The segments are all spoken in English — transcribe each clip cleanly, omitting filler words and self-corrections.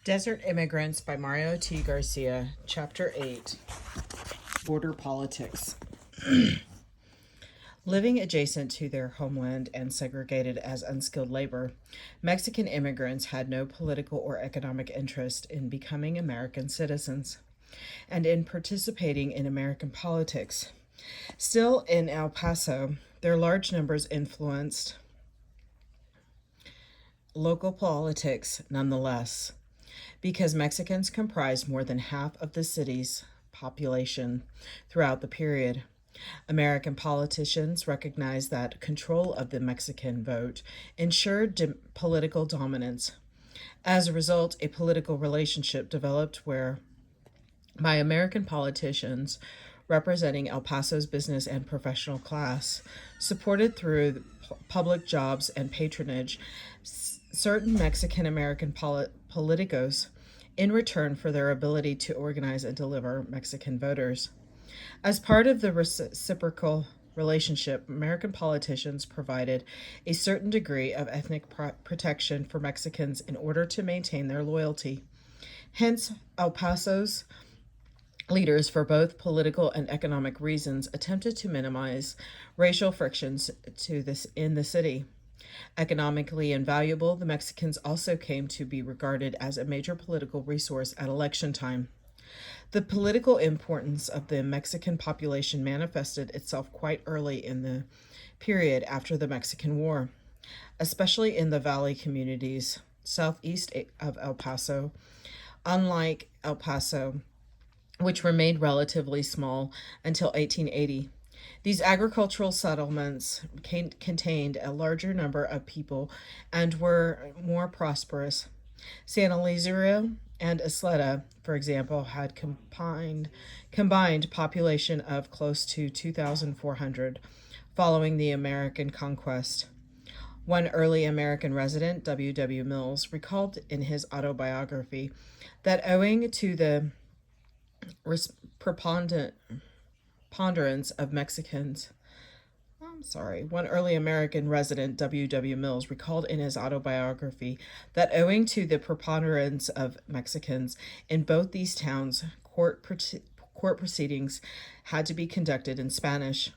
Desert Immigrants by Mario T. Garcia, Chapter 8, Border Politics. Living adjacent to their homeland and segregated as unskilled labor, Mexican immigrants had no political or economic interest in becoming American citizens and in participating in American politics. Still, in El Paso, their large numbers influenced local politics nonetheless, because Mexicans comprised more than half of the city's population throughout the period. American politicians recognized that control of the Mexican vote ensured political dominance. As a result, a political relationship developed where by American politicians representing El Paso's business and professional class, supported through public jobs and patronage, certain Mexican American politicos in return for their ability to organize and deliver Mexican voters. As part of the reciprocal relationship, American politicians provided a certain degree of ethnic protection for Mexicans in order to maintain their loyalty. Hence, El Paso's leaders, for both political and economic reasons, attempted to minimize racial frictions in the city. Economically invaluable, the Mexicans also came to be regarded as a major political resource at election time. The political importance of the Mexican population manifested itself quite early in the period after the Mexican War, especially in the valley communities southeast of El Paso. Unlike El Paso, which remained relatively small until 1880, these agricultural settlements contained a larger number of people and were more prosperous. San Elizario and Isleta, for example, had combined population of close to 2,400 following the American conquest. One early American resident, W. W. Mills, recalled in his autobiography that owing to the preponderance of Mexicans, one early American resident, W. W. Mills, recalled in his autobiography that owing to the preponderance of Mexicans in both these towns, court proceedings had to be conducted in Spanish.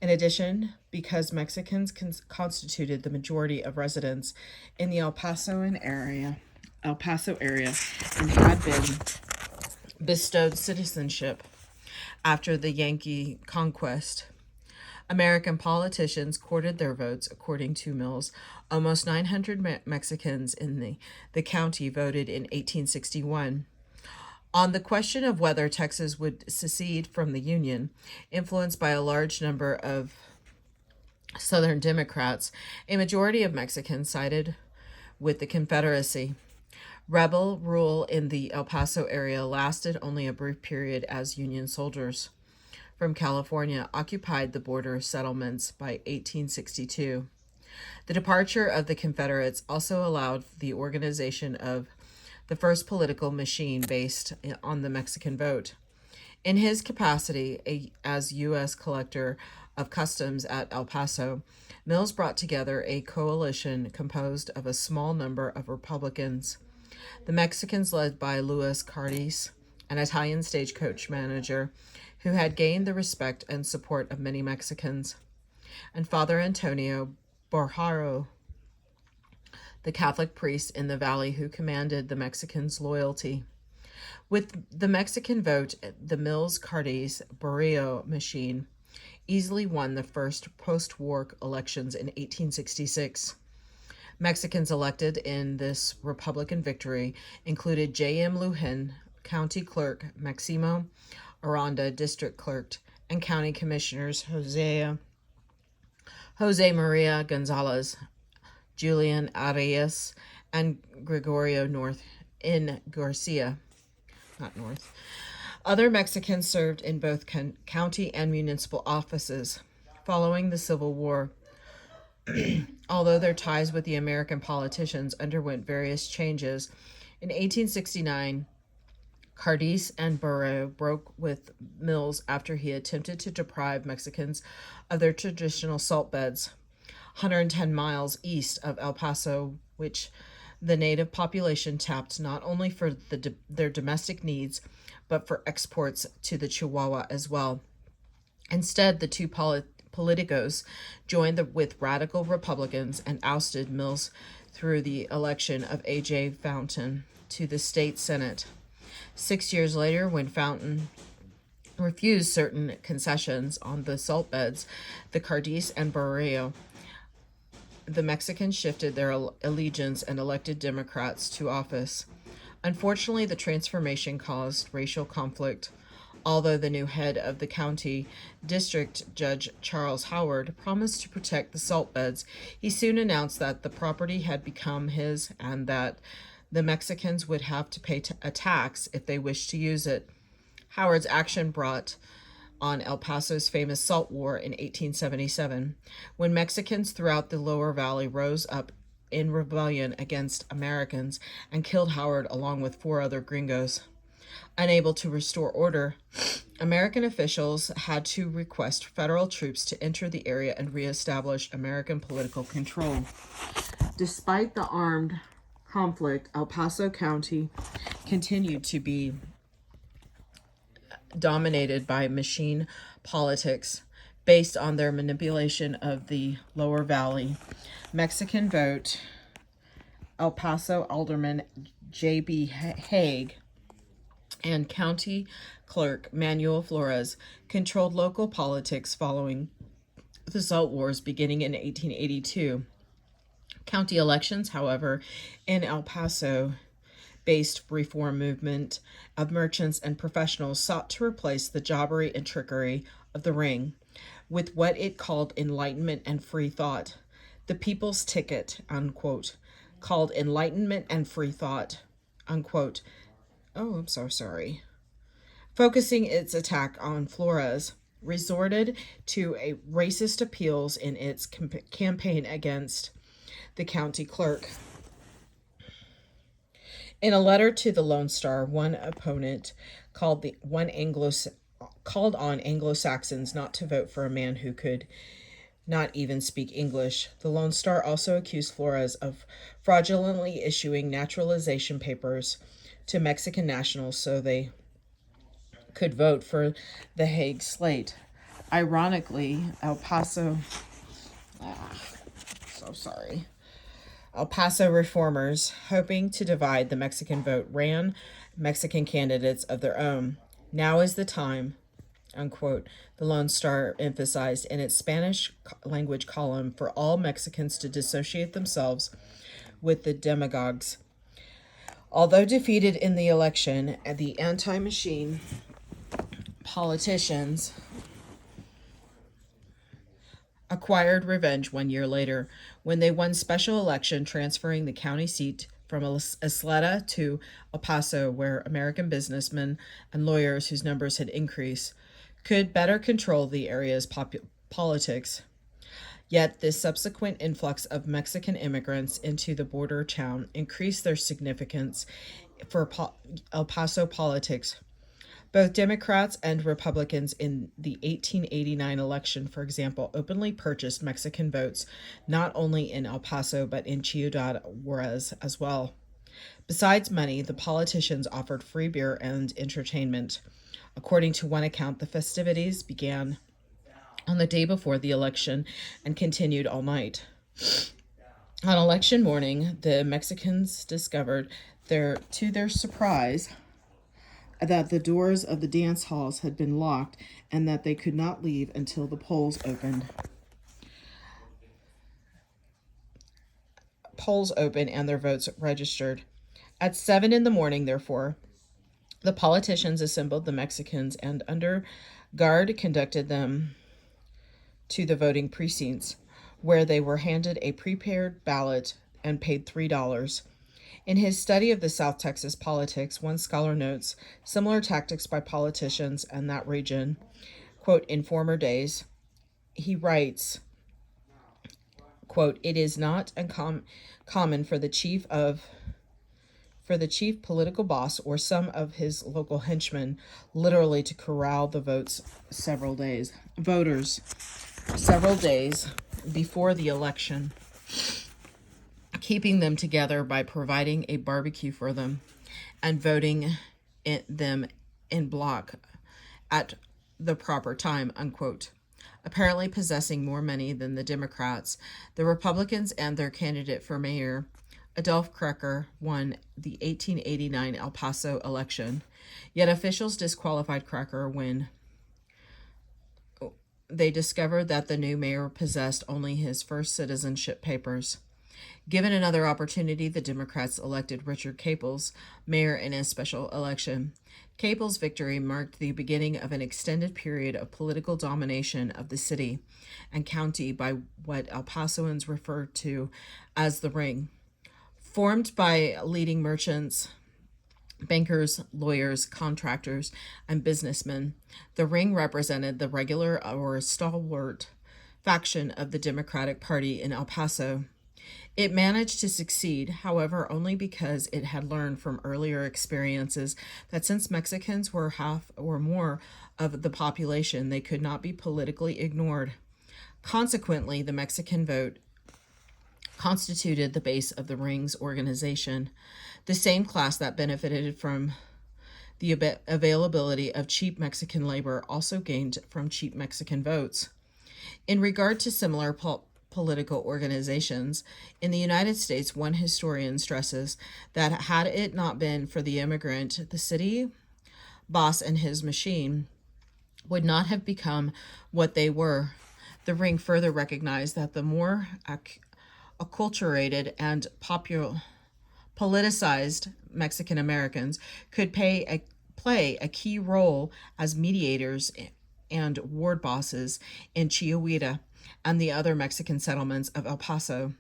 In addition, because Mexicans constituted the majority of residents in the El Paso area, and had been bestowed citizenship after the Yankee conquest, American politicians courted their votes. According to Mills, almost 900 Mexicans in the county voted in 1861. On the question of whether Texas would secede from the Union, influenced by a large number of Southern Democrats, a majority of Mexicans sided with the Confederacy. Rebel rule in the El Paso area lasted only a brief period as Union soldiers from California occupied the border settlements by 1862. The departure of the Confederates also allowed the organization of the first political machine based on the Mexican vote. In his capacity as U.S. Collector of Customs at El Paso, Mills brought together a coalition composed of a small number of Republicans. The Mexicans, led by Luis Cardis, an Italian stagecoach manager who had gained the respect and support of many Mexicans, and Father Antonio Borjaro, the Catholic priest in the valley who commanded the Mexicans' loyalty. With the Mexican vote, the Mills-Cardis Borjaro machine easily won the first post-war elections in 1866. Mexicans elected in this Republican victory included J.M. Lujan, County Clerk, Maximo Aranda, District Clerk, and County Commissioners Jose Maria Gonzalez, Julian Arias, and Gregorio North in Garcia. Not North. Other Mexicans served in both county and municipal offices. Following the Civil War, although their ties with the American politicians underwent various changes, in 1869, Cardis and Burrow broke with Mills after he attempted to deprive Mexicans of their traditional salt beds, 110 miles east of El Paso, which the native population tapped not only for their domestic needs, but for exports to the Chihuahua as well. Instead, the two politicos joined with radical Republicans and ousted Mills through the election of A.J. Fountain to the state Senate. 6 years later, when Fountain refused certain concessions on the salt beds, the Cardis and Barrio, the Mexicans shifted their allegiance and elected Democrats to office. Unfortunately, the transformation caused racial conflict. Although the new head of the county, District Judge Charles Howard, promised to protect the salt beds, he soon announced that the property had become his and that the Mexicans would have to pay a tax if they wished to use it. Howard's action brought on El Paso's famous Salt War in 1877, when Mexicans throughout the lower valley rose up in rebellion against Americans and killed Howard along with 4 other gringos. Unable to restore order, American officials had to request federal troops to enter the area and reestablish American political control. Despite the armed conflict, El Paso County continued to be dominated by machine politics based on their manipulation of the lower valley. Mexican vote, El Paso Alderman J.B. Haig and County Clerk Manuel Flores controlled local politics following the Salt Wars beginning in 1882. County elections, however, in El Paso based reform movement of merchants and professionals sought to replace the jobbery and trickery of the ring with what it called enlightenment and free thought. The People's Ticket, unquote, called enlightenment and free thought, unquote. Oh, I'm so sorry. Focusing its attack on Flores, resorted to a racist appeals in its campaign against the county clerk. In a letter to the Lone Star, one opponent called on Anglo-Saxons not to vote for a man who could not even speak English. The Lone Star also accused Flores of fraudulently issuing naturalization papers to Mexican nationals so they could vote for the Hague slate. Ironically, El Paso reformers, hoping to divide the Mexican vote, ran Mexican candidates of their own. Now is the time, unquote, the Lone Star emphasized in its Spanish language column, for all Mexicans to dissociate themselves with the demagogues. Although defeated in the election, the anti-machine politicians acquired revenge 1 year later when they won special election transferring the county seat from Isleta to El Paso, where American businessmen and lawyers whose numbers had increased could better control the area's politics. Yet this subsequent influx of Mexican immigrants into the border town increased their significance for El Paso politics. Both Democrats and Republicans in the 1889 election, for example, openly purchased Mexican votes, not only in El Paso, but in Ciudad Juarez as well. Besides money, the politicians offered free beer and entertainment. According to one account, the festivities began on the day before the election and continued all night. On election morning, the Mexicans discovered, to their surprise, that the doors of the dance halls had been locked and that they could not leave until the polls opened. Polls open and their votes registered. At 7 a.m, therefore, the politicians assembled the Mexicans and under guard conducted them to the voting precincts, where they were handed a prepared ballot and paid $3. In his study of the South Texas politics, one scholar notes similar tactics by politicians in that region, quote, in former days. He writes, quote, it is not uncommon for the chief political boss or some of his local henchmen literally to corral the voters several days before the election. keeping them together by providing a barbecue for them and voting them in block at the proper time, unquote. Apparently possessing more money than the Democrats, the Republicans and their candidate for mayor, Adolph Krecker, won the 1889 El Paso election. Yet officials disqualified Krecker when they discovered that the new mayor possessed only his first citizenship papers. Given another opportunity, the Democrats elected Richard Caples mayor in a special election. Caples' victory marked the beginning of an extended period of political domination of the city and county by what El Pasoans refer to as the Ring. Formed by leading merchants, bankers, lawyers, contractors, and businessmen, the Ring represented the regular or stalwart faction of the Democratic Party in El Paso. It managed to succeed, however, only because it had learned from earlier experiences that since Mexicans were half or more of the population, they could not be politically ignored. Consequently, the Mexican vote constituted the base of the Ring's organization. The same class that benefited from the availability of cheap Mexican labor also gained from cheap Mexican votes. In regard to similar political organizations, in the United States, one historian stresses that had it not been for the immigrant, the city boss and his machine would not have become what they were. The Ring further recognized that the more acculturated and politicized Mexican Americans could play a key role as mediators and ward bosses in Chihuahua and the other Mexican settlements of El Paso.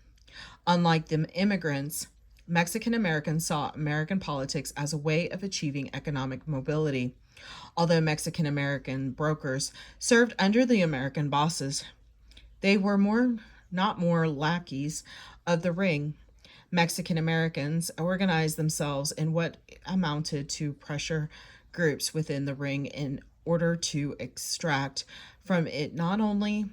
Unlike the immigrants, Mexican Americans saw American politics as a way of achieving economic mobility. Although Mexican American brokers served under the American bosses, they were not more lackeys of the Ring. Mexican Americans organized themselves in what amounted to pressure groups within the Ring in order to extract from it not only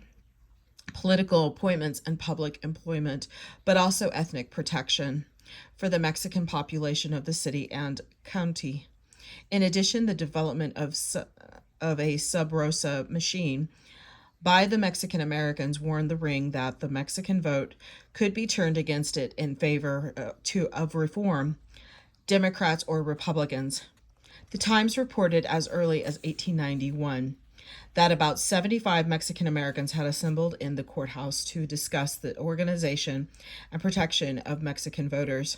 political appointments and public employment, but also ethnic protection for the Mexican population of the city and county. In addition, the development of a sub rosa machine by the Mexican Americans warned the Ring that the Mexican vote could be turned against it in favor of reform, Democrats or Republicans. The Times reported as early as 1891 that about 75 Mexican Americans had assembled in the courthouse to discuss the organization and protection of Mexican voters.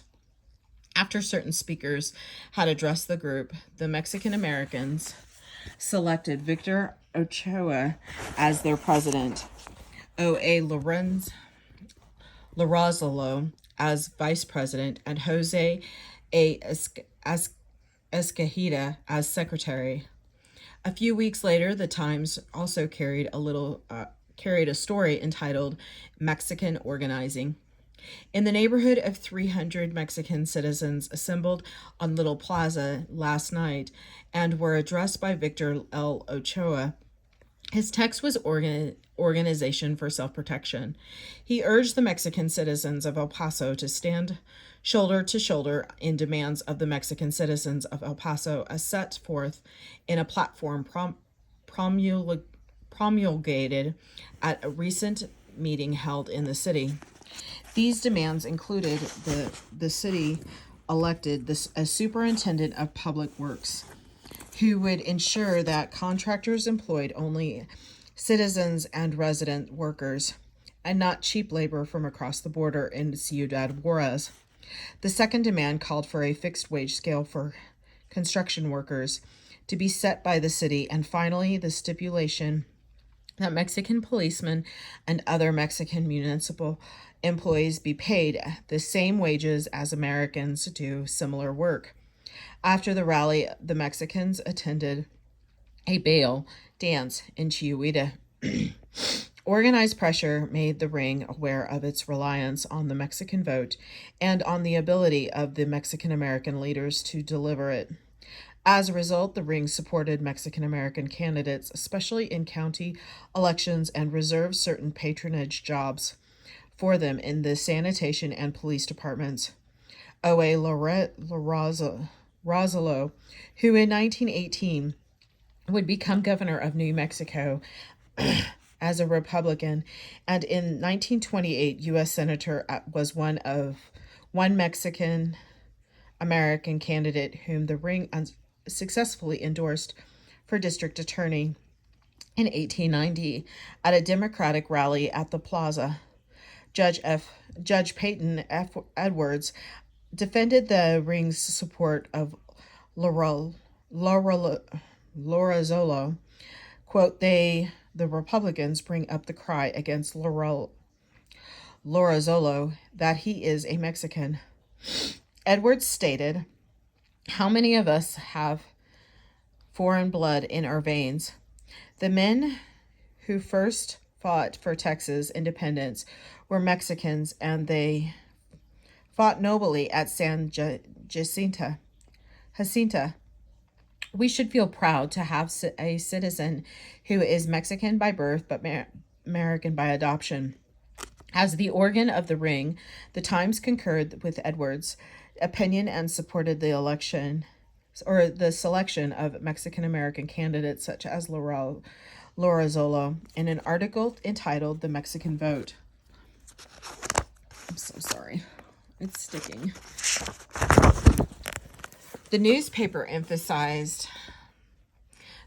After certain speakers had addressed the group, the Mexican Americans selected Victor Ochoa as their president, O.A. Lorazolo as vice president, and Jose A. Escajeda as secretary. A few weeks later, the Times also carried a story entitled Mexican Organizing. In the neighborhood of 300 Mexican citizens assembled on Little Plaza last night and were addressed by Victor L. Ochoa. His text was Organization for Self-Protection. He urged the Mexican citizens of El Paso to stand shoulder to shoulder in demands of the Mexican citizens of El Paso as set forth in a platform promulgated at a recent meeting held in the city. These demands included the city elected a superintendent of public works who would ensure that contractors employed only citizens and resident workers and not cheap labor from across the border in Ciudad Juarez. The second demand called for a fixed wage scale for construction workers to be set by the city, and finally the stipulation that Mexican policemen and other Mexican municipal employees be paid the same wages as Americans do similar work. After the rally, the Mexicans attended a baile dance in Chihuahua. Organized pressure made the Ring aware of its reliance on the Mexican vote and on the ability of the Mexican American leaders to deliver it. As a result, the Ring supported Mexican American candidates, especially in county elections, and reserved certain patronage jobs for them in the sanitation and police departments. O.A. Rosalo, who in 1918 would become governor of New Mexico as a Republican, and in 1928 U.S. Senator, was one Mexican American candidate whom the ring successfully endorsed for district attorney in 1890 at a Democratic rally at the Plaza. Judge Peyton F. Edwards defended the ring's support of Laura, Laura, Lorazolo. Quote, the Republicans bring up the cry against Lorazolo that he is a Mexican. Edwards stated, "How many of us have foreign blood in our veins? The men who first fought for Texas independence were Mexicans, and they fought nobly at San Jacinta. We should feel proud to have a citizen who is Mexican by birth but American by adoption." As the organ of the ring, the Times concurred with Edwards' opinion and supported the selection of Mexican American candidates such as Lorazolo in an article entitled "The Mexican Vote." I'm so sorry. It's sticking. The newspaper emphasized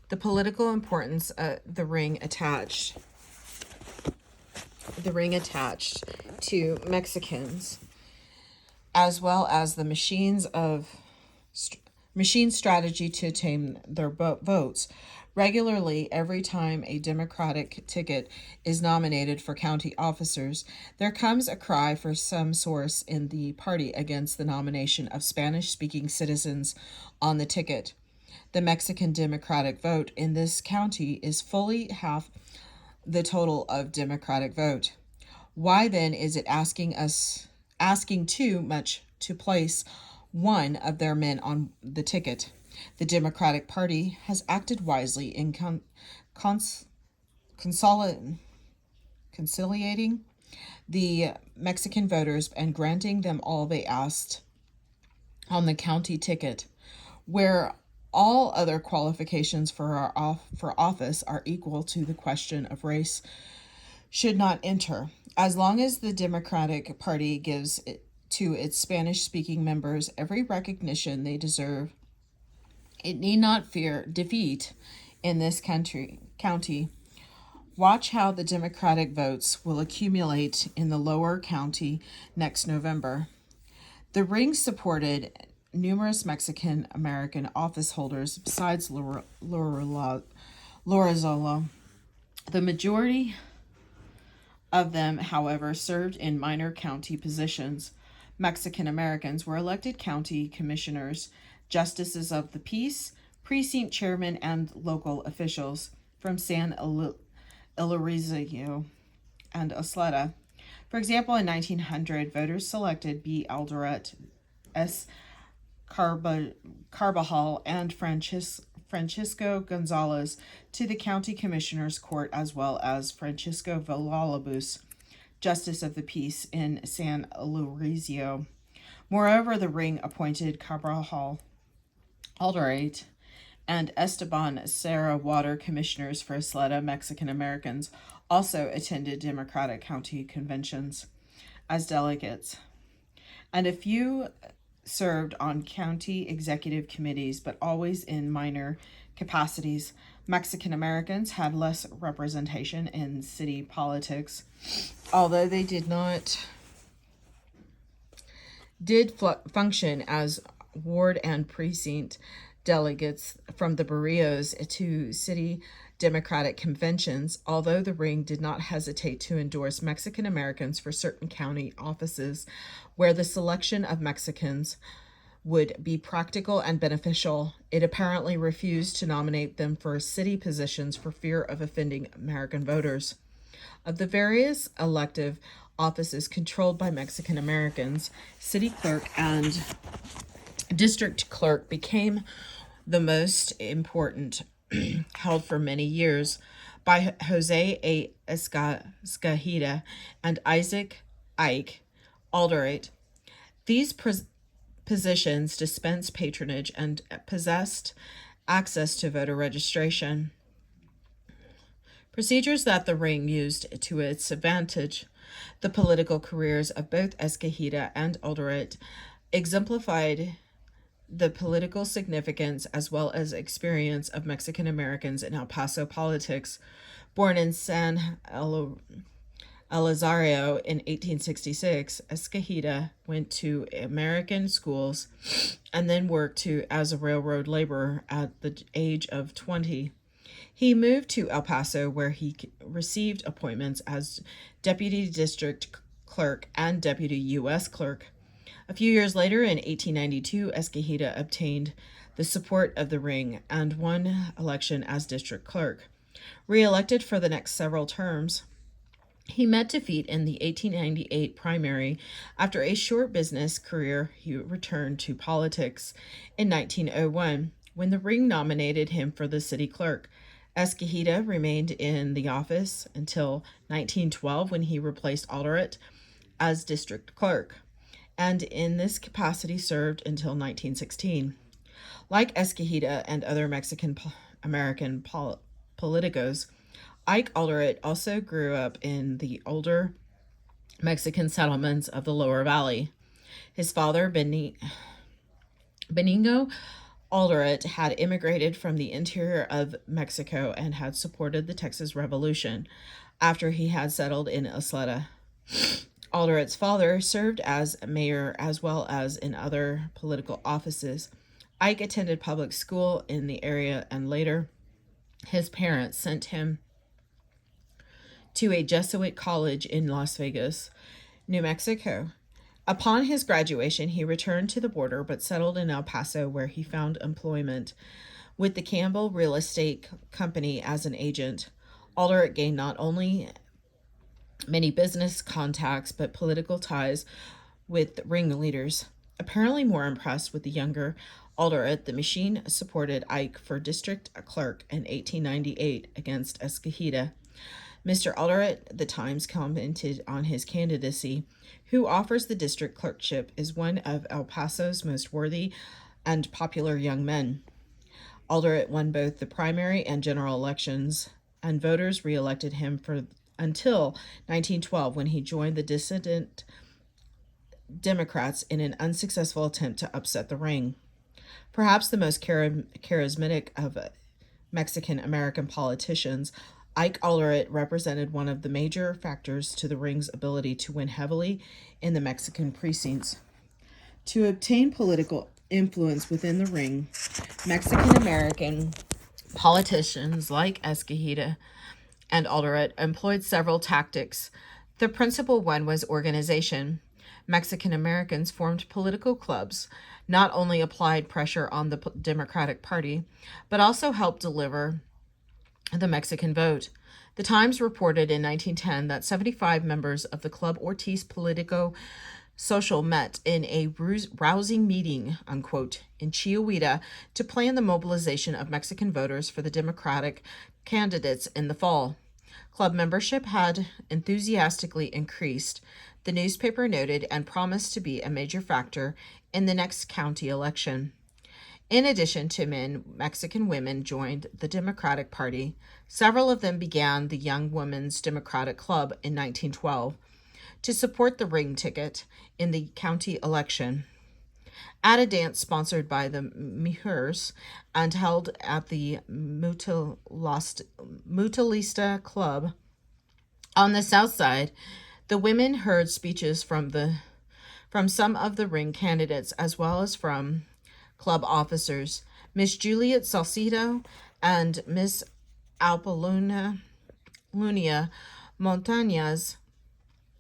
the political importance the ring attached to Mexicans, as well as the machine strategy to attain their votes. Regularly, every time a Democratic ticket is nominated for county officers, there comes a cry for some source in the party against the nomination of Spanish-speaking citizens on the ticket. The Mexican Democratic vote in this county is fully half the total of Democratic vote. Why then is it asking too much to place one of their men on the ticket? The Democratic Party has acted wisely in conciliating the Mexican voters and granting them all they asked on the county ticket, where all other qualifications for office are equal to the question of race should not enter. As long as the Democratic Party gives to its Spanish-speaking members every recognition they deserve, it need not fear defeat in this county. Watch how the Democratic votes will accumulate in the lower county next November. The ring supported numerous Mexican American office holders besides Lorazolo. The majority of them, however, served in minor county positions. Mexican Americans were elected county commissioners, justices of the peace, precinct chairmen, and local officials from San Ilerizio and Osleta. For example, in 1900, voters selected B. Alderete, S. Carbajal, and Francisco Gonzalez to the county commissioners' court, as well as Francisco Villalobos, justice of the peace in San Ilerizio. Moreover, the ring appointed Carbajal, Alderete, and Esteban Serra water commissioners for Isleta. Mexican Americans also attended Democratic county conventions as delegates, and a few served on county executive committees, but always in minor capacities. Mexican Americans had less representation in city politics, although they did function as ward and precinct delegates from the barrios to city Democratic conventions. Although the ring did not hesitate to endorse Mexican Americans for certain county offices where the selection of Mexicans would be practical and beneficial, it apparently refused to nominate them for city positions for fear of offending American voters. Of the various elective offices controlled by Mexican Americans, city clerk and district clerk became the most important, held for many years by Jose A. Escajeda and Isaac Ike Alderate. These positions dispensed patronage and possessed access to voter registration, procedures that the ring used to its advantage. The political careers of both Escajita and Alderate exemplified the political significance as well as experience of Mexican Americans in El Paso politics. Born in San Elizario in 1866, Escajita went to American schools and then worked as a railroad laborer at the age of 20. He moved to El Paso, where he received appointments as deputy district clerk and deputy U.S. clerk. A few years later, in 1892, Escajita obtained the support of the ring and won election as district clerk. Re-elected for the next several terms, he met defeat in the 1898 primary. After a short business career, he returned to politics in 1901, when the ring nominated him for the city clerk. Escajita remained in the office until 1912, when he replaced Alderate as district clerk, and in this capacity served until 1916. Like Escajita and other Mexican American politicos, Ike Alderate also grew up in the older Mexican settlements of the lower valley. His father, Benigno Alderate, had immigrated from the interior of Mexico and had supported the Texas Revolution after he had settled in Isleta. Alderate's father served as mayor as well as in other political offices. Ike attended public school in the area, and later his parents sent him to a Jesuit college in Las Vegas, New Mexico. Upon his graduation, he returned to the border but settled in El Paso, where he found employment with the Campbell Real Estate Company as an agent. Alderate gained not only many business contacts but political ties with ringleaders. Apparently more impressed with the younger Alderate, the machine supported Ike for district clerk in 1898 against Escajita. Mr. Alderate, the Times commented on his candidacy, who offers the district clerkship, is one of El Paso's most worthy and popular young men. Alderate won both the primary and general elections, and voters re-elected him for until 1912, when he joined the dissident Democrats in an unsuccessful attempt to upset the ring. Perhaps the most charismatic of Mexican American politicians, Ike Alderate represented one of the major factors to the ring's ability to win heavily in the Mexican precincts. To obtain political influence within the ring, Mexican American politicians like Escajita and Alderate employed several tactics. The principal one was organization. Mexican Americans formed political clubs, not only applied pressure on the Democratic Party, but also helped deliver the Mexican vote. The Times reported in 1910 that 75 members of the Club Ortiz Politico Social met in a rousing meeting, unquote, in Chihuahua to plan the mobilization of Mexican voters for the Democratic candidates in the fall. Club membership had enthusiastically increased, the newspaper noted, and promised to be a major factor in the next county election. In addition to men, Mexican women joined the Democratic Party. Several of them began the Young Women's Democratic Club in 1912 to support the ring ticket in the county election. At a dance sponsored by the Mujeres and held at the Mutualista Club on the south side, the women heard speeches from some of the ring candidates as well as from club officers. Miss Juliet Salcido and Miss Alpalunia Montañez.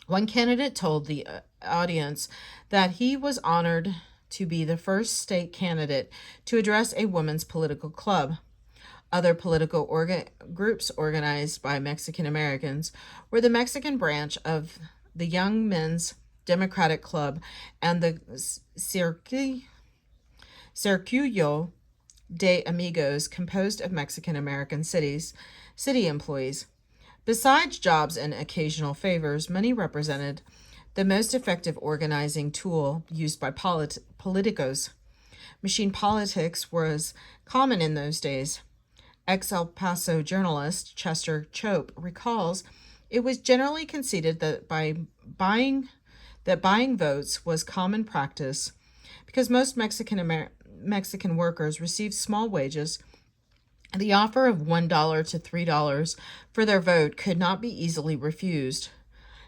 One candidate told the audience that he was honored to be the first state candidate to address a women's political club. Other political groups organized by Mexican Americans were the Mexican branch of the Young Men's Democratic Club and the Circuito de Amigos, composed of Mexican American city employees. Besides jobs and occasional favors, money represented the most effective organizing tool used by politicos. Machine politics was common in those days. Ex-El Paso journalist Chester Chope recalls it was generally conceded that buying votes was common practice because most Mexican workers received small wages. The offer of $1 to $3 for their vote could not be easily refused.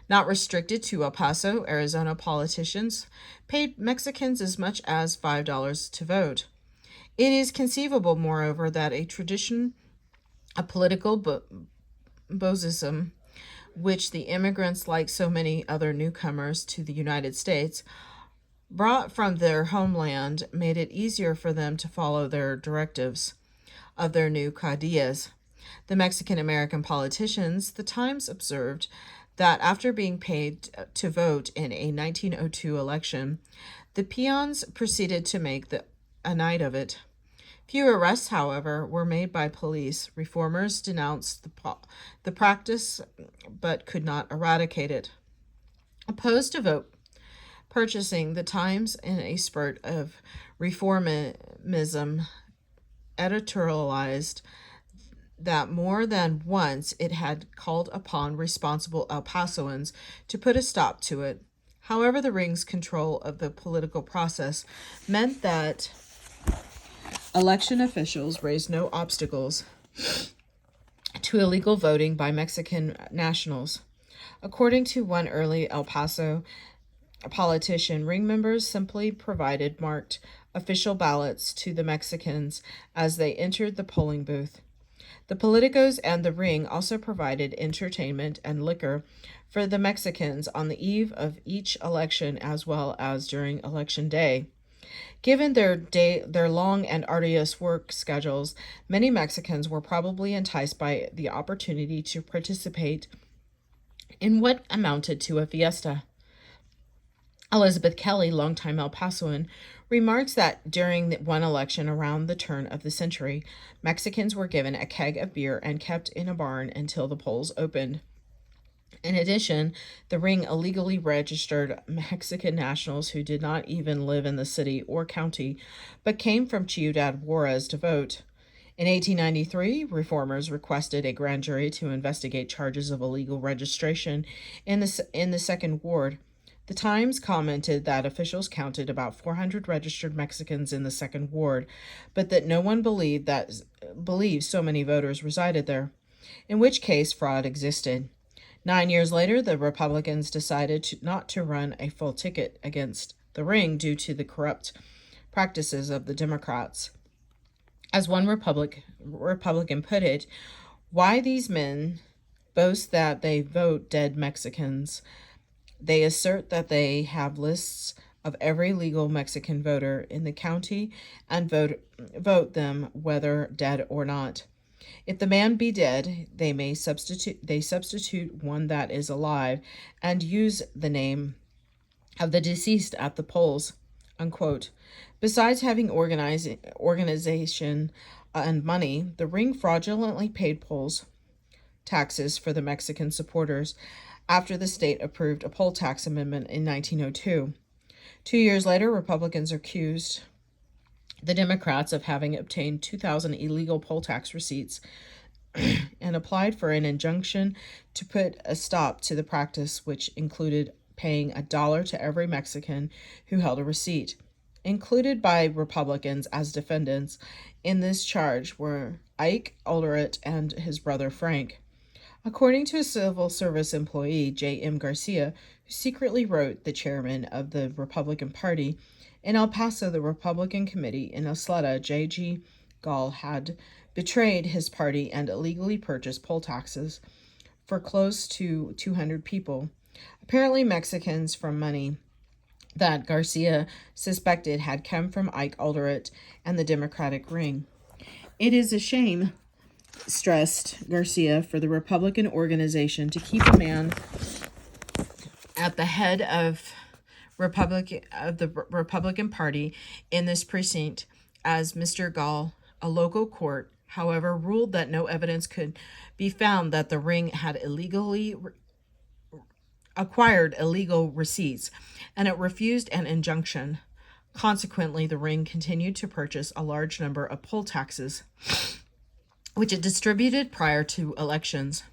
Not restricted to El Paso, Arizona politicians paid Mexicans as much as $5 to vote. It is conceivable, moreover, that a tradition of political bozoism, which the immigrants, like so many other newcomers to the United States, brought from their homeland, made it easier for them to follow their directives of their new caudillas. The Mexican-American politicians, the Times observed, that after being paid to vote in a 1902 election, the peons proceeded to make a night of it. Few arrests, however, were made by police. Reformers denounced the practice but could not eradicate it. Opposed to vote purchasing, the Times, in a spurt of reformism, editorialized that more than once it had called upon responsible El Pasoans to put a stop to it. However, the ring's control of the political process meant that election officials raised no obstacles to illegal voting by Mexican nationals. According to one early El Paso politician, ring members simply provided marked official ballots to the Mexicans as they entered the polling booth. The politicos and the ring also provided entertainment and liquor for the Mexicans on the eve of each election as well as during election day. Given their long and arduous work schedules, many Mexicans were probably enticed by the opportunity to participate in what amounted to a fiesta. Elizabeth Kelly, longtime El Pasoan, remarks that during one election around the turn of the century, Mexicans were given a keg of beer and kept in a barn until the polls opened. In addition, the ring illegally registered Mexican nationals who did not even live in the city or county, but came from Ciudad Juarez to vote. In 1893, reformers requested a grand jury to investigate charges of illegal registration in the Second Ward. The Times commented that officials counted about 400 registered Mexicans in the Second Ward, but that no one believed so many voters resided there, in which case fraud existed. 9 years later, the Republicans decided not to run a full ticket against the ring due to the corrupt practices of the Democrats. As one Republican put it, why these men boast that they vote dead Mexicans? They assert that they have lists of every legal Mexican voter in the county and vote them whether dead or not. If the man be dead, they substitute one that is alive and use the name of the deceased at the polls, unquote. Besides having organization and money, the ring fraudulently paid polls taxes for the Mexican supporters after the state approved a poll tax amendment in 1902. 2 years later, Republicans accused the Democrats of having obtained 2,000 illegal poll tax receipts and applied for an injunction to put a stop to the practice, which included paying $1 to every Mexican who held a receipt. Included by Republicans as defendants in this charge were Ike Alderett and his brother Frank. According to a civil service employee, J.M. Garcia, who secretly wrote the chairman of the Republican Party, in El Paso, the Republican committee in Isleta, J.G. Gall had betrayed his party and illegally purchased poll taxes for close to 200 people, apparently Mexicans, from money that Garcia suspected had come from Ike Alderett and the Democratic ring. It is a shame, stressed Garcia, for the Republican organization to keep a man at the head of the Republican Party in this precinct, as Mr. Gall, a local court, however, ruled that no evidence could be found that the ring had illegally acquired illegal receipts, and it refused an injunction. Consequently, the ring continued to purchase a large number of poll taxes, which it distributed prior to elections.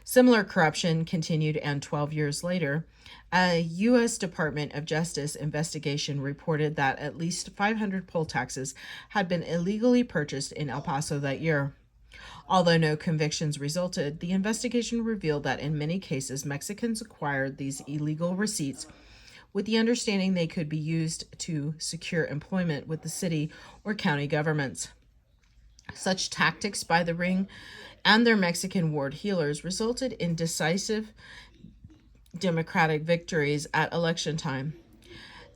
Similar corruption continued, and 12 years later, a U.S. Department of Justice investigation reported that at least 500 poll taxes had been illegally purchased in El Paso that year. Although no convictions resulted, the investigation revealed that in many cases, Mexicans acquired these illegal receipts with the understanding they could be used to secure employment with the city or county governments. Such tactics by the ring and their Mexican ward heelers resulted in decisive Democratic victories at election time.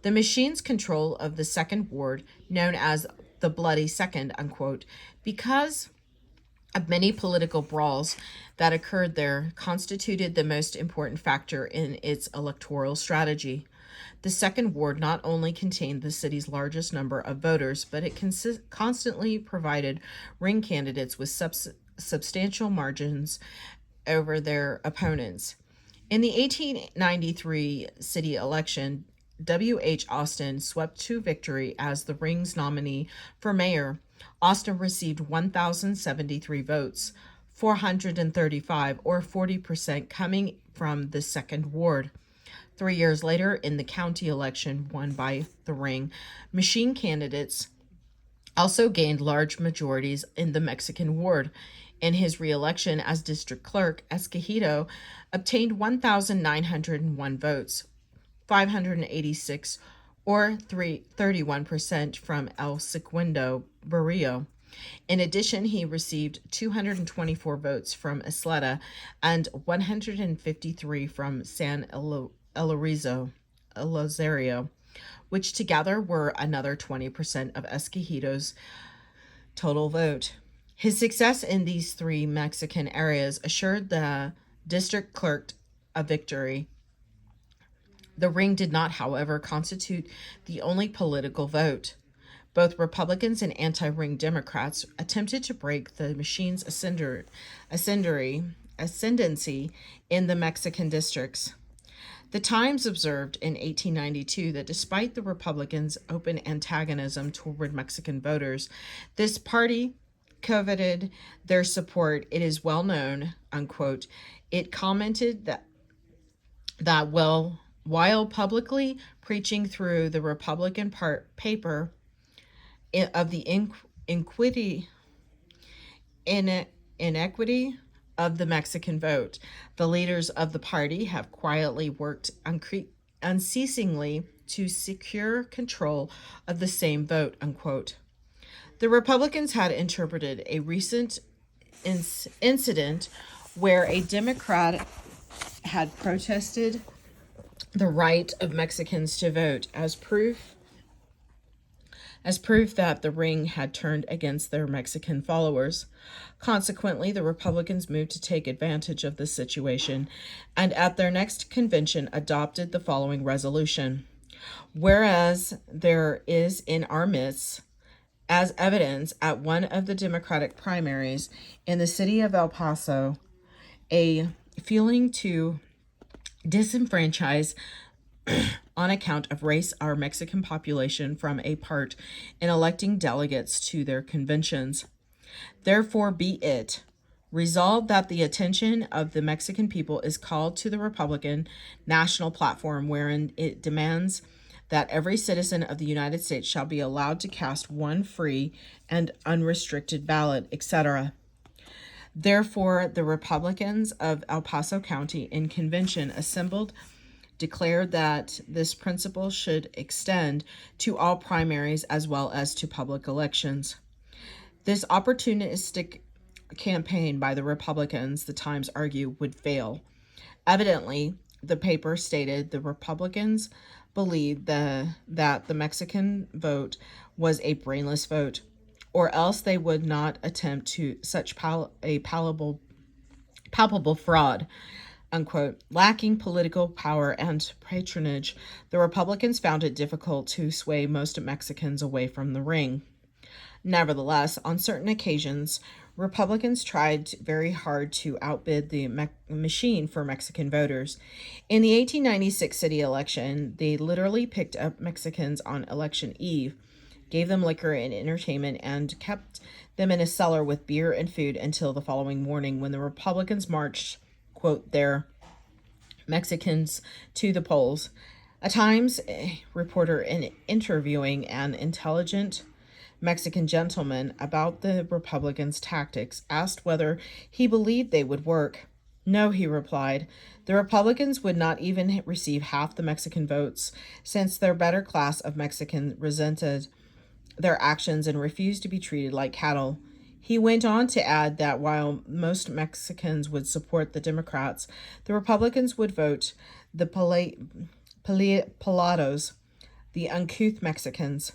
The machine's control of the second ward, known as the Bloody Second, unquote, because of many political brawls that occurred there, constituted the most important factor in its electoral strategy. The second ward not only contained the city's largest number of voters, but it constantly provided ring candidates with substantial margins over their opponents. In the 1893 city election, W.H. Austin swept to victory as the ring's nominee for mayor. Austin received 1,073 votes, 435, or 40%, coming from the second ward. 3 years later, in the county election won by the ring, machine candidates also gained large majorities in the Mexican ward. In his re-election as district clerk, Escogido obtained 1,901 votes, 586, or 31% from El Segundo Barrio. In addition, he received 224 votes from Isleta and 153 from San Elizario, which together were another 20% of Escogido's total vote. His success in these three Mexican areas assured the district clerk a victory. The ring did not, however, constitute the only political vote. Both Republicans and anti-ring Democrats attempted to break the machine's ascendancy in the Mexican districts. The Times observed in 1892 that despite the Republicans' open antagonism toward Mexican voters, this party coveted their support. It is well known, unquote. It commented that while publicly preaching through the Republican paper of the inequity of the Mexican vote, the leaders of the party have quietly worked unceasingly to secure control of the same vote, unquote. The Republicans had interpreted a recent incident where a Democrat had protested the right of Mexicans to vote as proof that the ring had turned against their Mexican followers. Consequently, the Republicans moved to take advantage of the situation, and at their next convention adopted the following resolution. Whereas there is in our midst, as evidence at one of the Democratic primaries in the city of El Paso, a feeling to disenfranchise on account of race our Mexican population from a part in electing delegates to their conventions. Therefore be it resolved that the attention of the Mexican people is called to the Republican national platform, wherein it demands that every citizen of the United States shall be allowed to cast one free and unrestricted ballot, etc. Therefore, the Republicans of El Paso County in convention assembled declared that this principle should extend to all primaries as well as to public elections. This opportunistic campaign by the Republicans, the Times argue, would fail. Evidently, the paper stated the Republicans believed that the Mexican vote was a brainless vote, or else they would not attempt to such palpable fraud. Unquote. Lacking political power and patronage, the Republicans found it difficult to sway most Mexicans away from the ring. Nevertheless, on certain occasions, Republicans tried very hard to outbid the machine for Mexican voters. In the 1896 city election, they literally picked up Mexicans on election eve, gave them liquor and entertainment, and kept them in a cellar with beer and food until the following morning when the Republicans marched, quote, their Mexicans to the polls. A Times reporter, in interviewing an intelligent Mexican gentleman about the Republicans' tactics, asked whether he believed they would work. No, he replied. The Republicans would not even receive half the Mexican votes, since their better class of Mexicans resented their actions and refused to be treated like cattle. He went on to add that while most Mexicans would support the Democrats, the Republicans would vote the Pelados, the uncouth Mexicans.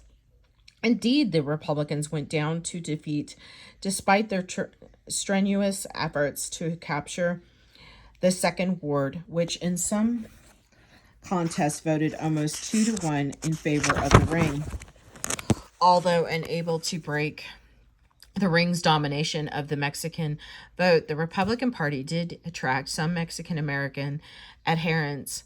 Indeed, the Republicans went down to defeat despite their strenuous efforts to capture the Second Ward, which in some contests voted almost 2-1 in favor of the ring. Although unable to break the ring's domination of the Mexican vote, the Republican Party did attract some Mexican American adherents.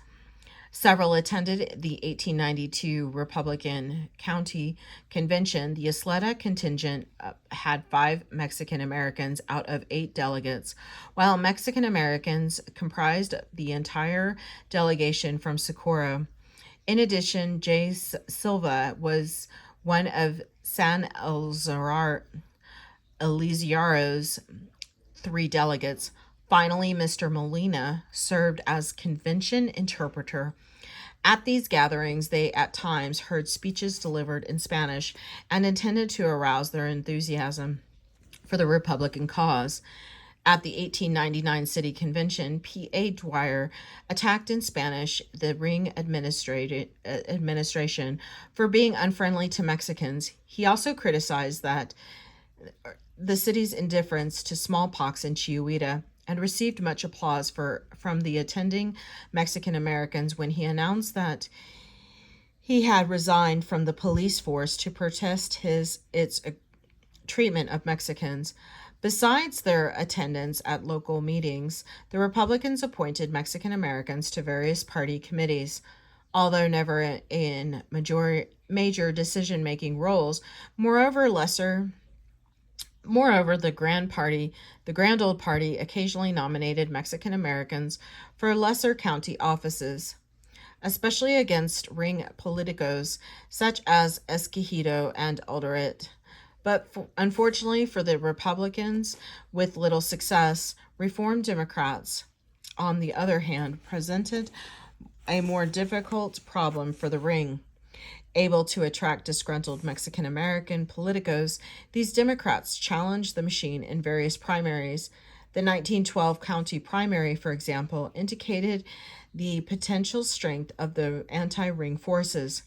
Several attended the 1892 Republican County Convention. The Ysleta contingent had 5 Mexican Americans out of 8 delegates, while Mexican Americans comprised the entire delegation from Socorro. In addition, J. Silva was one of San Elizardo's 3 delegates. Finally, Mr. Molina served as convention interpreter. At these gatherings, they at times heard speeches delivered in Spanish and intended to arouse their enthusiasm for the Republican cause. At the 1899 city convention, P.A. Dwyer attacked in Spanish the Ring administration for being unfriendly to Mexicans. He also criticized the city's indifference to smallpox in Chihuahua, and received much applause from the attending Mexican Americans when he announced that he had resigned from the police force to protest its treatment of Mexicans. Besides their attendance at local meetings, the Republicans appointed Mexican Americans to various party committees. Although never in major decision-making roles, moreover, the Grand Old Party occasionally nominated Mexican Americans for lesser county offices, especially against ring politicos such as Escogido and Alderete. But unfortunately for the Republicans, with little success, Reform Democrats, on the other hand, presented a more difficult problem for the ring. Able to attract disgruntled Mexican American politicos, these Democrats challenged the machine in various primaries. The 1912 county primary, for example, indicated the potential strength of the anti-ring forces.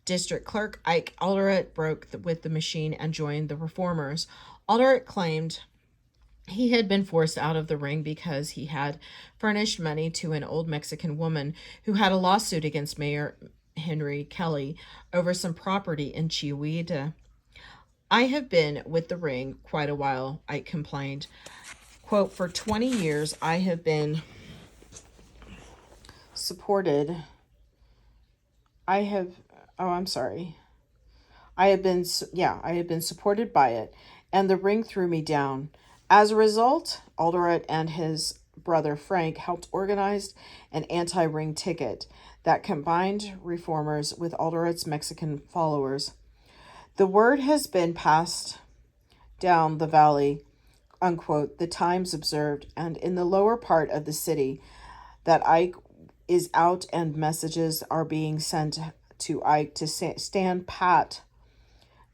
District Clerk Ike Alderete broke with the machine and joined the reformers. Alderete claimed he had been forced out of the ring because he had furnished money to an old Mexican woman who had a lawsuit against Mayor Henry Kelly over some property in Chihuahua. I have been with the ring quite a while, Ike complained. Quote, for 20 years I have been supported. I have been supported by it, and the ring threw me down. As a result, Alderete and his brother Frank helped organize an anti-ring ticket that combined reformers with Alderete's Mexican followers. The word has been passed down the valley, unquote, the Times observed, and in the lower part of the city, that Ike is out and messages are being sent to Ike to stand pat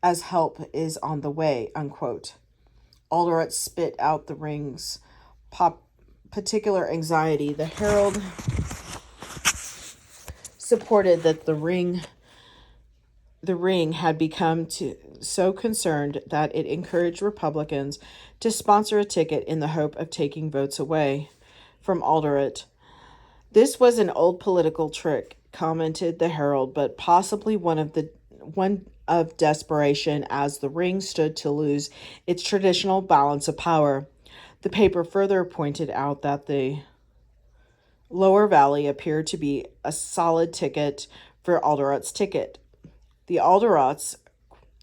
as help is on the way, unquote. Alderete spit out the ring's particular anxiety. The Herald supported that the ring had become so concerned that it encouraged Republicans to sponsor a ticket in the hope of taking votes away from Alderete. This was an old political trick, commented the Herald, but possibly one of desperation as the ring stood to lose its traditional balance of power. The paper further pointed out that the lower valley appeared to be a solid ticket for Alderot's ticket. The Alderots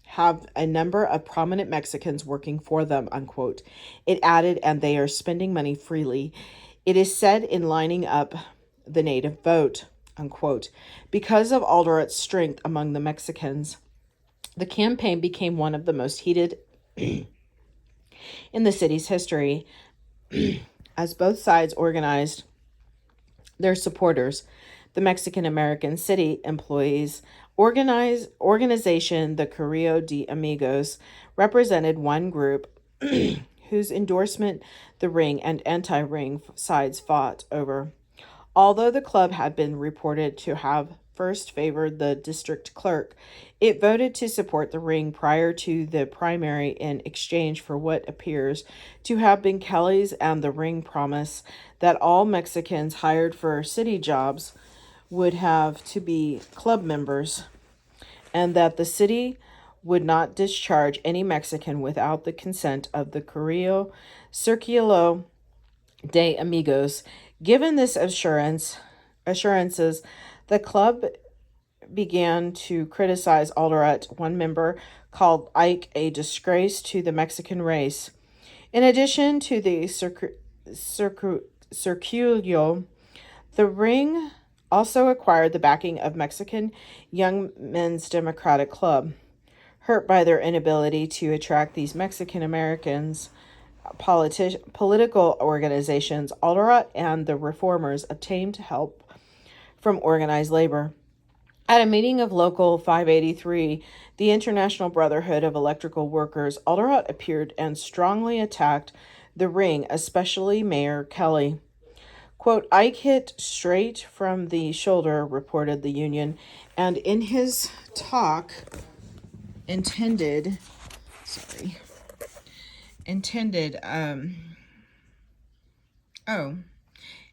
have a number of prominent Mexicans working for them, unquote. It added, and they are spending money freely. It is said in lining up the native vote, unquote. Because of Alderot's strength among the Mexicans, the campaign became one of the most heated in the city's history, as both sides organized their supporters. The Mexican American City Employees Organization, the Correo de Amigos, represented one group whose endorsement the ring and anti-ring sides fought over. Although the club had been reported to have first favored the district clerk, it voted to support the ring prior to the primary in exchange for what appears to have been Kelly's and the ring promise that all Mexicans hired for city jobs would have to be club members, and that the city would not discharge any Mexican without the consent of the Correo Circulo de Amigos. Given this assurances, the club began to criticize Alderot. One member called Ike a disgrace to the Mexican race. In addition to the Circulo, the ring also acquired the backing of Mexican Young Men's Democratic Club. Hurt by their inability to attract these Mexican Americans, political organizations, Alderot and the Reformers obtained help from organized labor. At a meeting of Local 583, the International Brotherhood of Electrical Workers, Alderot appeared and strongly attacked the ring, especially Mayor Kelly. Quote, Ike hit straight from the shoulder, reported the union, and in his talk intended, and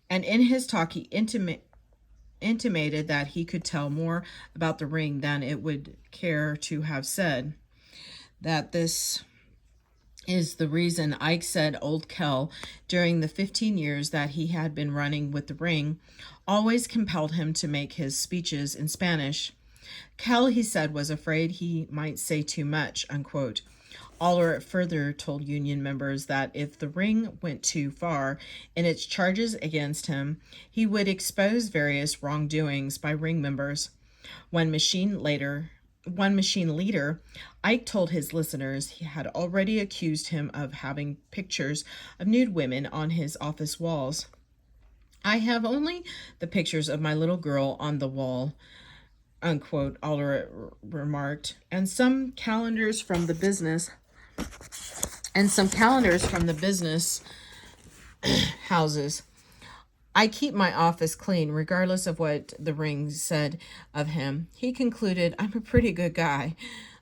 in his talk he intimated that he could tell more about the ring than it would care to have said. That this is the reason Ike said old Kel, during the 15 years that he had been running with the ring, always compelled him to make his speeches in Spanish. Kel, he said, was afraid he might say too much, unquote. Alderot further told union members that if the ring went too far in its charges against him, he would expose various wrongdoings by ring members. One machine leader, Ike told his listeners, he had already accused him of having pictures of nude women on his office walls. I have only the pictures of my little girl on the wall, unquote, Alderot remarked, and some calendars from the business houses. I keep my office clean, regardless of what the ring said of him. He concluded, I'm a pretty good guy,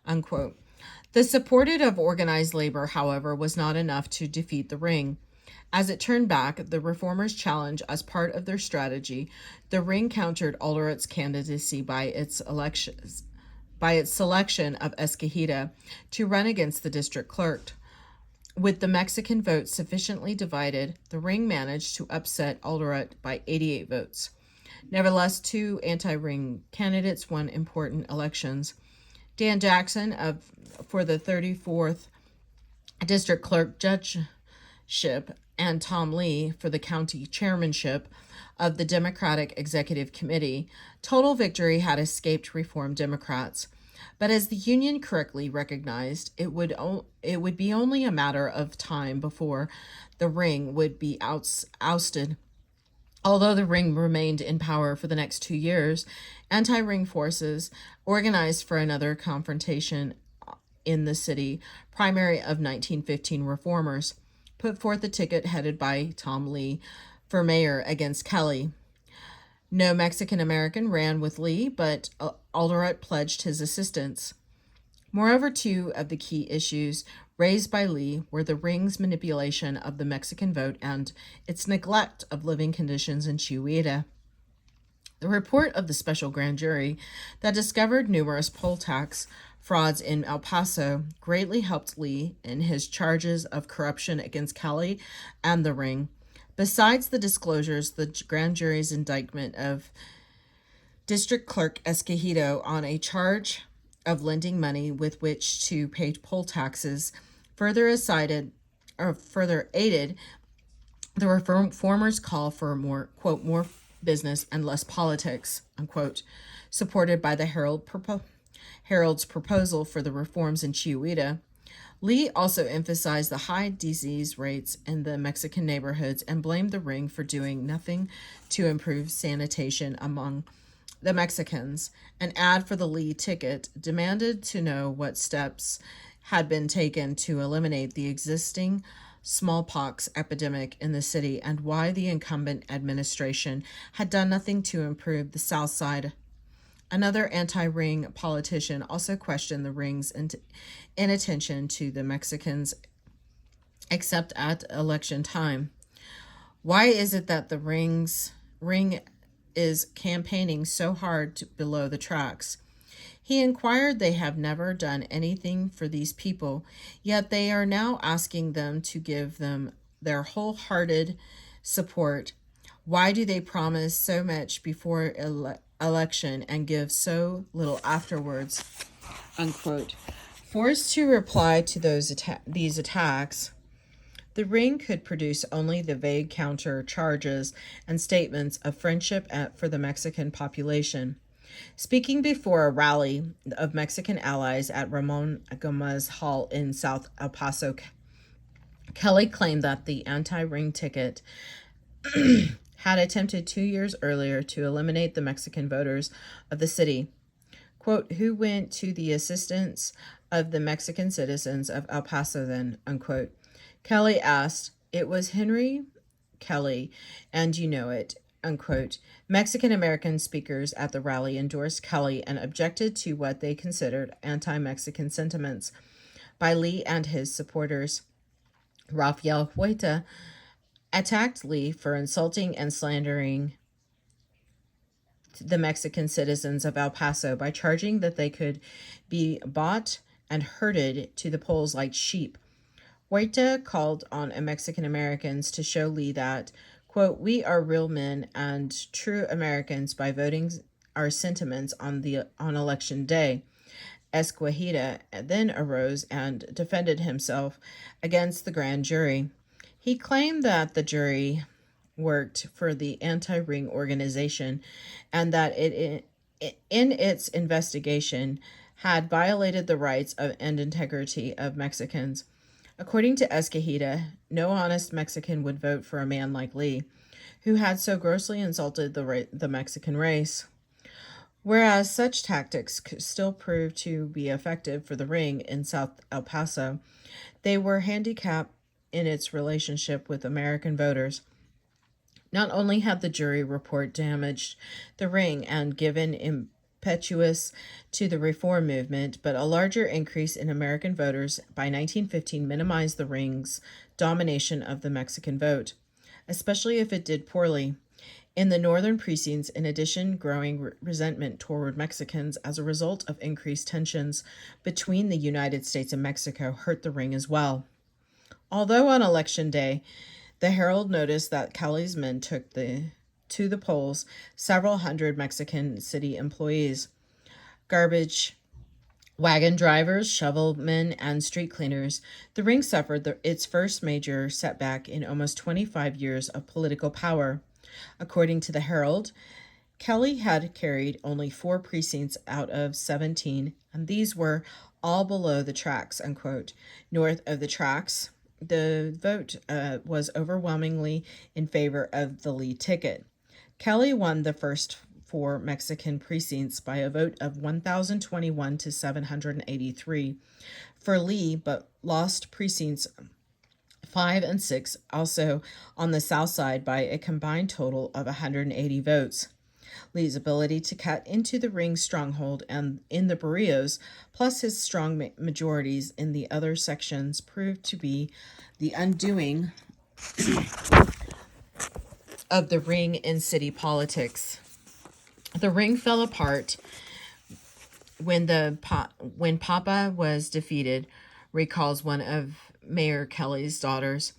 unquote. The support of organized labor, however, was not enough to defeat the ring. As it turned back, the reformers' challenge as part of their strategy, the ring countered Alderot's candidacy by its selection of Escajita to run against the district clerk. With the Mexican vote sufficiently divided, the ring managed to upset Alderot by 88 votes. Nevertheless, two anti-ring candidates won important elections. Dan Jackson for the 34th District Clerk Judgeship and Tom Lee for the county chairmanship of the Democratic Executive Committee. Total victory had escaped Reform Democrats. But as the union correctly recognized, it would be only a matter of time before the ring would be ousted. Although the ring remained in power for the next 2 years, anti-ring forces organized for another confrontation in the city primary of 1915 reformers put forth a ticket headed by Tom Lee for mayor against Kelly. No Mexican American ran with Lee, but Alderot pledged his assistance. Moreover, two of the key issues raised by Lee were the ring's manipulation of the Mexican vote and its neglect of living conditions in Chihuahua. The report of the special grand jury that discovered numerous poll tax frauds in El Paso greatly helped Lee in his charges of corruption against Kelly and the Ring. Besides the disclosures, the grand jury's indictment of District Clerk Escogido on a charge of lending money with which to pay poll taxes further aided the reformers' call for more, quote, more business and less politics, unquote, supported by the Herald's proposal for the reforms in Chihuahua. Lee also emphasized the high disease rates in the Mexican neighborhoods and blamed the Ring for doing nothing to improve sanitation among the Mexicans. An ad for the Lee ticket demanded to know what steps had been taken to eliminate the existing smallpox epidemic in the city and why the incumbent administration had done nothing to improve the South Side. Another anti-Ring politician also questioned the Ring's inattention to the Mexicans, except at election time. Why is it that the Ring is campaigning so hard below the tracks? He inquired. They have never done anything for these people, yet they are now asking them to give them their wholehearted support. Why do they promise so much before election and give so little afterwards? Unquote. Forced to reply to these attacks, the Ring could produce only the vague counter charges and statements of friendship for the Mexican population. Speaking before a rally of Mexican allies at Ramon Gomez Hall in South El Paso, Kelly claimed that the anti-Ring ticket had attempted 2 years earlier to eliminate the Mexican voters of the city. Quote, who went to the assistance of the Mexican citizens of El Paso then, unquote. Kelly asked. It was Henry Kelly, and you know it, unquote. Mexican-American speakers at the rally endorsed Kelly and objected to what they considered anti-Mexican sentiments by Lee and his supporters. Rafael Huerta attacked Lee for insulting and slandering the Mexican citizens of El Paso by charging that they could be bought and herded to the polls like sheep. Huerta called on Mexican Americans to show Lee that, quote, we are real men and true Americans by voting our sentiments on election day. Escogido then arose and defended himself against the grand jury. He claimed that the jury worked for the anti-Ring organization and that it in its investigation had violated the rights and integrity of Mexicans. According to Escogido, no honest Mexican would vote for a man like Lee, who had so grossly insulted the Mexican race. Whereas such tactics still proved to be effective for the Ring in South El Paso, they were handicapped in its relationship with American voters. Not only had the jury report damaged the Ring and given impetus to the reform movement, but a larger increase in American voters by 1915 minimized the Ring's domination of the Mexican vote, especially if it did poorly. In the northern precincts, in addition, growing resentment toward Mexicans as a result of increased tensions between the United States and Mexico hurt the Ring as well. Although on election day, the Herald noticed that Kelly's men took to the polls several hundred Mexican city employees, garbage wagon drivers, shovelmen, and street cleaners. The Ring suffered its first major setback in almost 25 years of political power. According to the Herald, Kelly had carried only 4 precincts out of 17, and these were all below the tracks, unquote. North of the tracks, the vote was overwhelmingly in favor of the Lee ticket. Kelly won the first 4 Mexican precincts by a vote of 1,021 to 783 for Lee, but lost precincts 5 and 6 also on the south side by a combined total of 180 votes. Lee's ability to cut into the Ring stronghold and in the barrios, plus his strong majorities in the other sections, proved to be the undoing of the Ring in city politics. The Ring fell apart When Papa was defeated, recalls one of Mayor Kelly's daughters.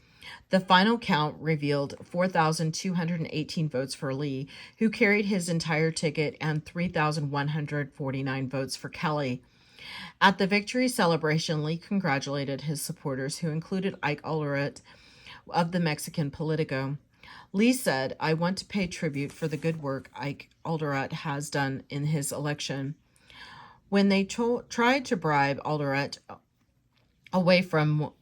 The final count revealed 4,218 votes for Lee, who carried his entire ticket, and 3,149 votes for Kelly. At the victory celebration, Lee congratulated his supporters, who included Ike Allred of the Mexican Politico. Lee said, "I want to pay tribute for the good work Ike Allred has done in his election." When they tried to bribe Allred away from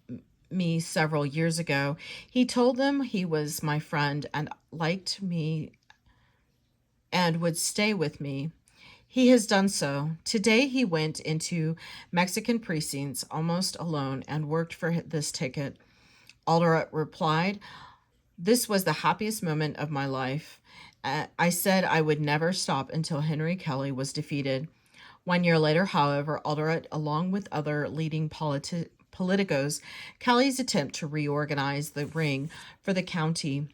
me several years ago, he told them he was my friend and liked me and would stay with me. He has done so. Today he went into Mexican precincts almost alone and worked for this ticket. Allred replied, "This was the happiest moment of my life. I said I would never stop until Henry Kelly was defeated." 1 year later, however, Allred, along with other leading politicos, Kelly's attempt to reorganize the ring for the county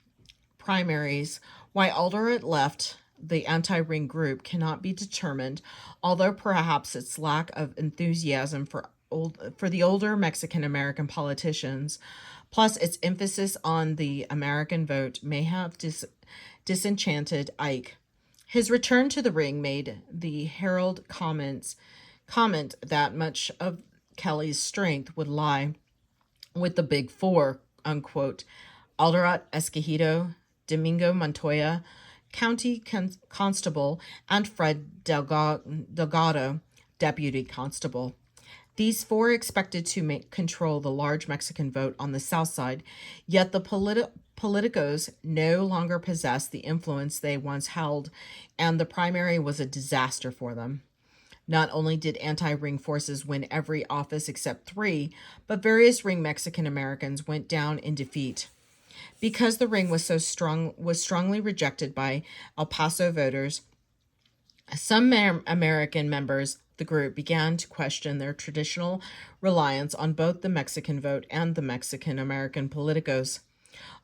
primaries. Why Allred left the anti-ring group cannot be determined, although perhaps its lack of enthusiasm for the older Mexican-American politicians, plus its emphasis on the American vote, may have disenchanted Ike. His return to the ring made the Herald comment that much of Kelly's strength would lie with the Big Four, unquote: Allred Escogido, Domingo Montoya, County Constable, and Fred Delgado, Deputy Constable. These four expected to control the large Mexican vote on the South Side, yet the politicos no longer possessed the influence they once held, and the primary was a disaster for them. Not only did anti-ring forces win every office except three, but various ring Mexican Americans went down in defeat. Because the ring was strongly rejected by El Paso voters, some American members of the group began to question their traditional reliance on both the Mexican vote and the Mexican American politicos.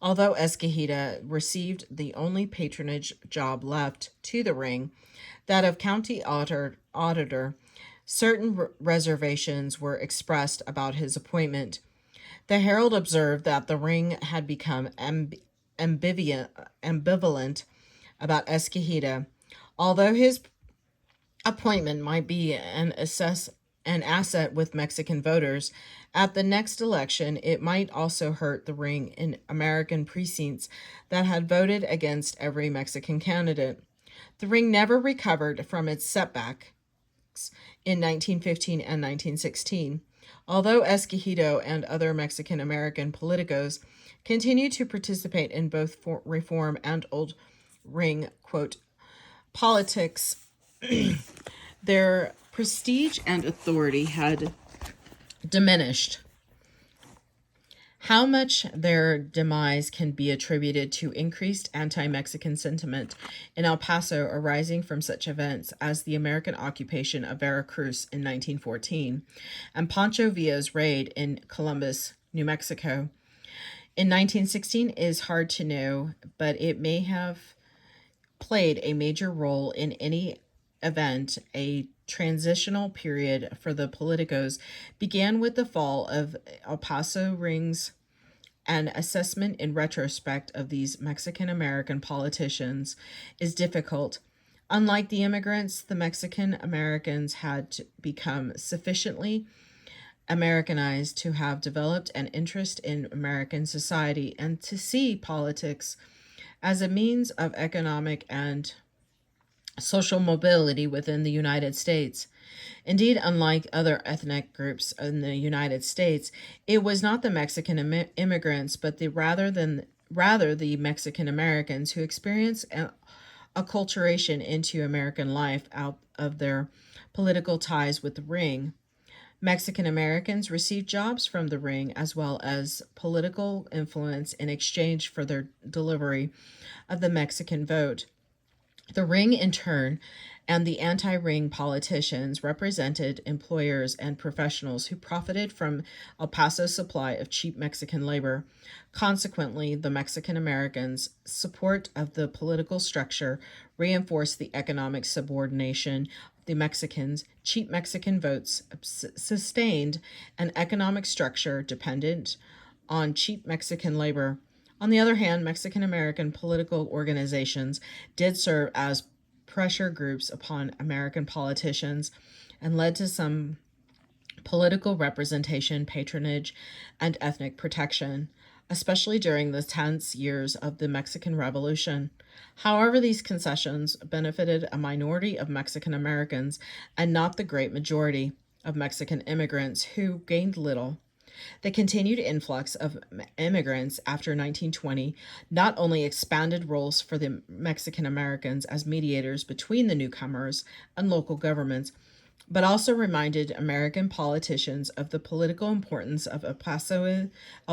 Although Escogido received the only patronage job left to the ring, that of county auditor, certain reservations were expressed about his appointment. The Herald observed that the ring had become ambivalent about Escogido. Although his appointment might be an asset with Mexican voters, at the next election it might also hurt the ring in American precincts that had voted against every Mexican candidate. The ring never recovered from its setbacks in 1915 and 1916. Although Escogido and other Mexican American politicos continued to participate in both reform and old ring, quote, politics, their prestige and authority had diminished. How much their demise can be attributed to increased anti-Mexican sentiment in El Paso arising from such events as the American occupation of Veracruz in 1914 and Pancho Villa's raid in Columbus, New Mexico, in 1916 is hard to know, but it may have played a major role in any event. A transitional period for the politicos began with the fall of El Paso rings. An assessment in retrospect of these Mexican American politicians is difficult. Unlike the immigrants, the Mexican Americans had become sufficiently Americanized to have developed an interest in American society and to see politics as a means of economic and social mobility within the United States. Indeed, unlike other ethnic groups in the United States, it was not the Mexican immigrants, but rather the Mexican Americans who experienced acculturation into American life out of their political ties with the ring. Mexican Americans received jobs from the ring as well as political influence in exchange for their delivery of the Mexican vote. The ring, in turn, and the anti-ring politicians represented employers and professionals who profited from El Paso's supply of cheap Mexican labor. Consequently, the Mexican Americans' support of the political structure reinforced the economic subordination of the Mexicans, cheap Mexican votes sustained an economic structure dependent on cheap Mexican labor. On the other hand, Mexican American political organizations did serve as pressure groups upon American politicians and led to some political representation, patronage, and ethnic protection, especially during the tense years of the Mexican Revolution. However, these concessions benefited a minority of Mexican Americans and not the great majority of Mexican immigrants who gained little. The continued influx of immigrants after 1920 not only expanded roles for the Mexican Americans as mediators between the newcomers and local governments, but also reminded American politicians of the political importance of El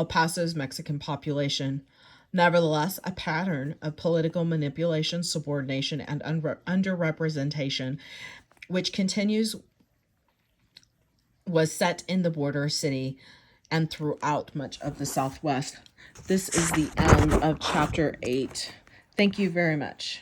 Paso's Mexican population. Nevertheless, a pattern of political manipulation, subordination, and underrepresentation, which continues, was set in the border city and throughout much of the Southwest. This is the end of chapter 8. Thank you very much.